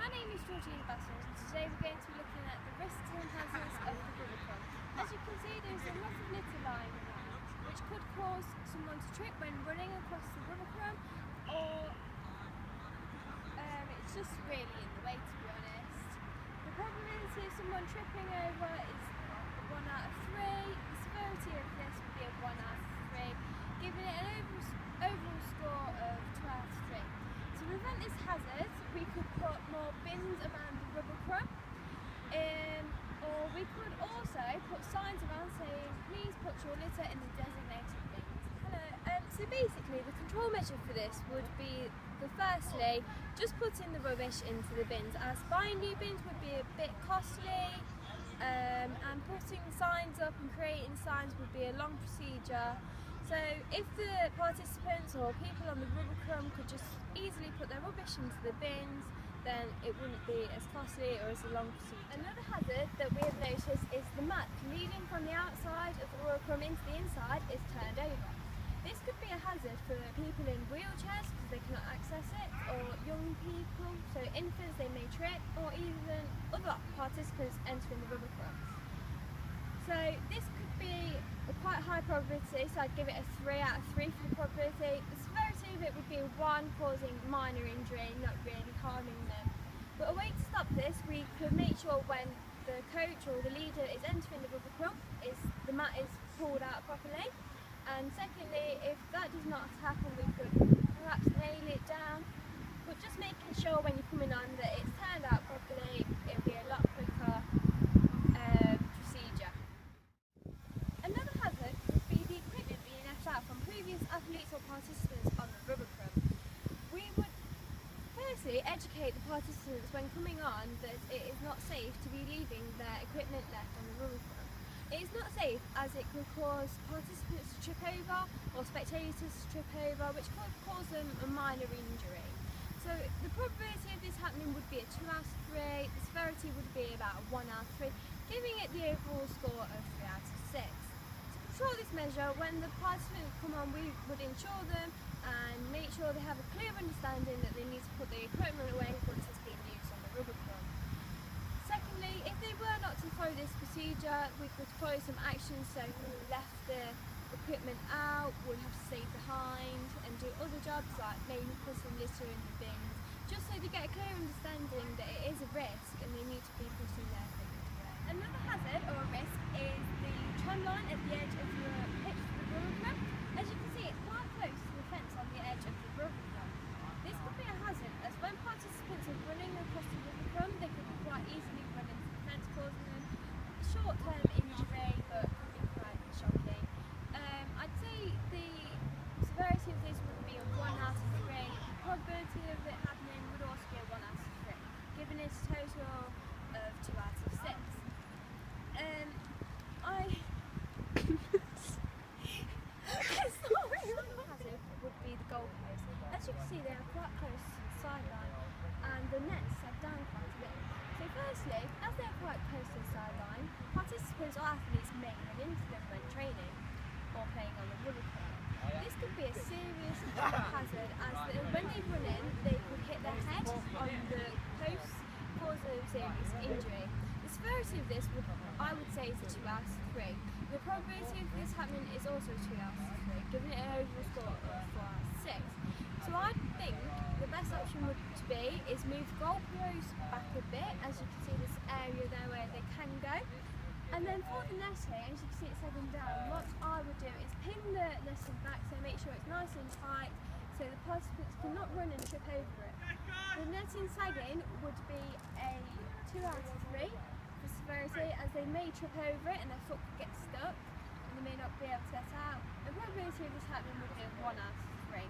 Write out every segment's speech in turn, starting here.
My name is Georgina Bassett, and today we're going to be looking at the risks and hazards of the rubber crumb. As you can see, there's a lot of litter lying around, which could cause someone to trip when running across the rubber crumb, or it's just really in the way, to be honest. The probability of someone tripping over is 1 out of 3. The severity of this would be a 1 out of 3, giving it an overall score of 2 out of 3. To prevent this hazard, we could put more bins around the rubber crumb, or we could also put signs around saying, please put your litter in the designated bins. Hello. So basically the control measure for this would be, firstly, just putting the rubbish into the bins, as buying new bins would be a bit costly, and putting signs up and creating signs would be a long procedure. So if the participants or people on the rubber crumb could just easily put their rubbish into the bins, then it wouldn't be as costly or as a long procedure. Another hazard that we have noticed is the mat leading from the outside of the rubber crumb into the inside is turned over. This could be a hazard for people in wheelchairs because they cannot access it, or young people, so infants, they may trip, or even other participants entering the rubber crumb. So this could be a quite high probability, so I'd give it a 3 out of 3 for the probability. The severity of it would be 1, causing minor injury, not really harming them. But a way to stop this, we could make sure when the coach or the leader is entering the rubber crumb, the mat is pulled out properly. And secondly, if that does not happen, we could perhaps nail it down. But just making sure when you're coming on that it's turned out properly, it'll be a lot quicker procedure. Another hazard would be the equipment being left out from previous athletes or participants on the rubber crumb. We would firstly educate the participants when coming on that it is not safe to be leaving their equipment left on the rubber crumb. It is not safe as it could cause participants to trip over or spectators to trip over, which could cause them a minor injury. So the probability of this happening would be a 2 out of 3, the severity would be about a 1 out of 3, giving it the overall score of 3 out of 6. To control this measure, when the participants come on, we would ensure them and make sure they have a clear understanding that they need to put the equipment away once it's being used on the rubber crumb. Secondly, if they were not to follow this procedure, we could follow some actions, so we left the equipment out, we'll have to stay behind and do other jobs like maybe putting litter in the bins, just so they get a clear understanding that it is a risk and they need to be putting their equipment away. Another hazard or a risk is the tram line at the edge of the pitch for the rubber crumb. As you can see, it's quite close to the fence on the edge of the rubber crumb. This could be a hazard as when participants are running across the rubber crumb, they could quite easily run into the fence, causing them short-term injury, but could be quite shocking. I'd say the severity of this would be a 1 out of 3. The probability of it happening would also be a 1 out of 3, giving it a total of 2 out of 6. Hazard would be the goalpost. As you can see, they are quite close to the sideline, and the nets are down quite a bit. So firstly, as they are quite close to the sideline, participants or athletes may run into them when training or playing on the rubber crumb. This could be a serious hazard, as when they run in, they could hit their head on the post, cause a serious injury. The severity of this I would say is a 2 out of 3. The probability of this happening is also 2 out of 3, giving it an overall score of 4 out of 6. So I think the best option would be is move the goalposts back a bit, as you can see this area there where they can go. And then for the netting, as you can see it's sagging down, what I would do is pin the netting back, so make sure it's nice and tight so the participants cannot run and trip over it. The netting sagging would be a 2 out of 3 for severity, as they may trip over it and their foot could get stuck and they may not be able to get out. The probability of this happening would be a 1 out of 3.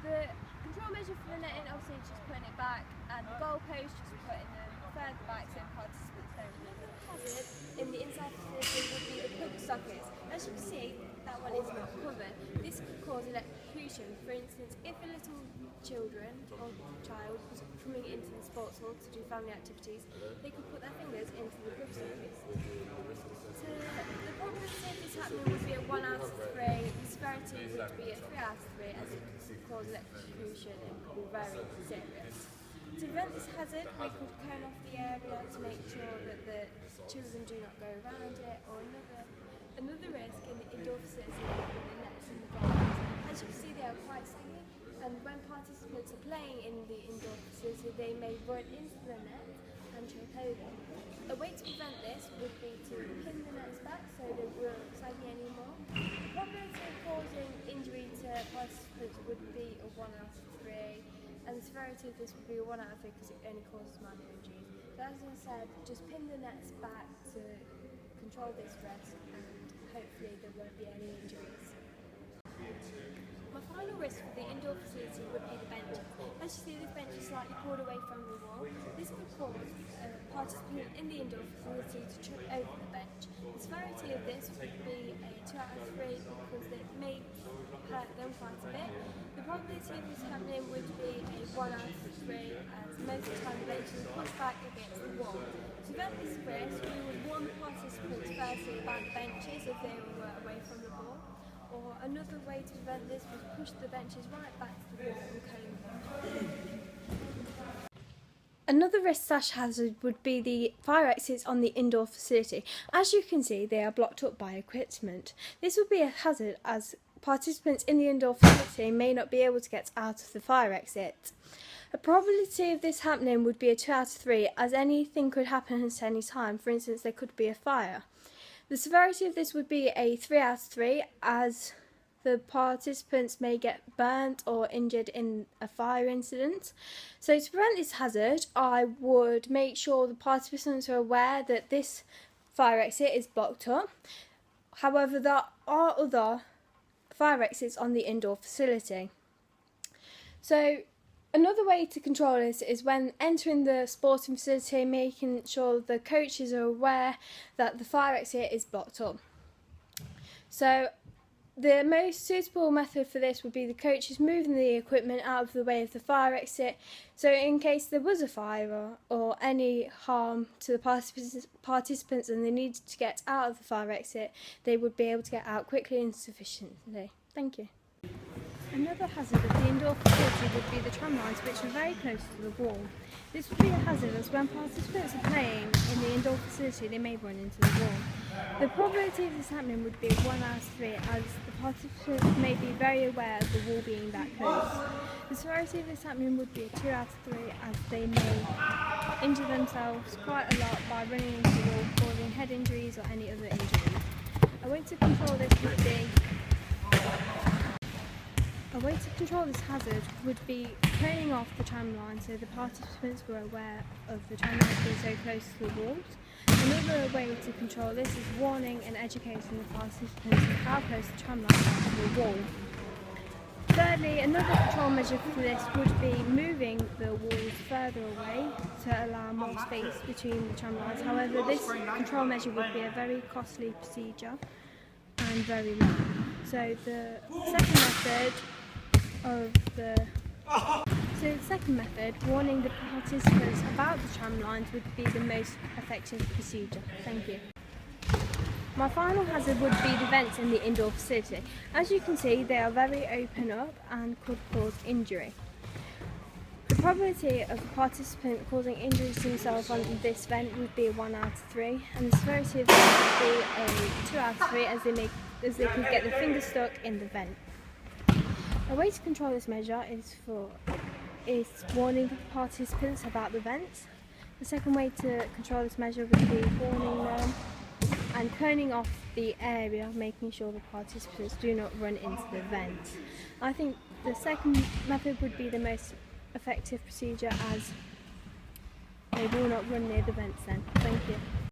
The control measure for the netting obviously is just putting it back, and the goalpost just putting them further back so participants don't run. Hazard in the inside facility would be the plug sockets. As you can see, that one is not covered. This could cause electrocution. For instance, if a little child was coming into the sports hall to do family activities, they could put their fingers into the plug sockets. So the probability of this happening would be a 1 out of 3. The severity would be a 3 out of 3, as it could cause electrocution and could be very serious. To prevent this hazard, we could cone off the area to make sure that the children do not go around it, or another risk in the indoor facility with the nets and the bars. As you can see, they are quite saggy, and when participants are playing in the indoor facility, they may run into the net and trip over. A way to prevent this would be to pin the nets back so they won't saggy anymore. The probability of causing injury to participants would be a 1 out of 3, and the severity of this would be a 1 out of 3 because it only causes minor injuries. So as I said, just pin the nets back to control this risk, and hopefully there won't be any injuries. My final risk for the indoor facility would be the benches. As you see, this bench is slightly pulled away from the wall. This could cause a participant in the indoor facility to trip over the bench. The severity of this would be a 2 out of 3 because it may hurt them quite a bit. The probability of this happening would be a 1 out of 3, as most of the time the bench is pushed back against the wall. To prevent this risk, we would warn the participants firstly about the benches if they were away from the ball. Or another way to prevent this was push the benches right back to the wall and cone them. Another risk/hazard would be the fire exits on the indoor facility. As you can see, they are blocked up by equipment. This would be a hazard as participants in the indoor facility may not be able to get out of the fire exit. A probability of this happening would be a 2 out of 3, as anything could happen at any time. For instance, there could be a fire. The severity of this would be a 3 out of 3, as the participants may get burnt or injured in a fire incident. So to prevent this hazard, I would make sure the participants are aware that this fire exit is blocked up. However, there are other fire exits on the indoor facility. So another way to control this is when entering the sporting facility, making sure the coaches are aware that the fire exit is blocked up. So the most suitable method for this would be the coaches moving the equipment out of the way of the fire exit, so in case there was a fire or any harm to the participants and they needed to get out of the fire exit, they would be able to get out quickly and sufficiently. Thank you. Another hazard of the indoor facility would be the tram lines, which are very close to the wall. This would be a hazard as when participants are playing in the indoor facility, they may run into the wall. The probability of this happening would be 1 out of 3, as the participants may be very aware of the wall being that close. The severity of this happening would be a 2 out of 3, as they may injure themselves quite a lot by running into the wall, causing head injuries or any other injuries. A way to control this hazard would be turning off the tram line so the participants were aware of the tram lines being so close to the walls. Another way to control this is warning and educating the participants of how close the tram lines are to the wall. Thirdly, another control measure for this would be moving the walls further away to allow more space between the tram lines. However, this control measure would be a very costly procedure and very long. So the second method, warning the participants about the tram lines, would be the most effective procedure. Thank you. My final hazard would be the vents in the indoor facility. As you can see, they are very open up and could cause injury. The probability of a participant causing injuries to themselves on this vent would be a 1 out of 3, and the severity of this would be a 2 out of 3, as they could get their fingers stuck in the vent. A way to control this measure is warning the participants about the vents. The second way to control this measure would be warning them and coning off the area, making sure the participants do not run into the vents. I think the second method would be the most effective procedure, as they will not run near the vents then. Thank you.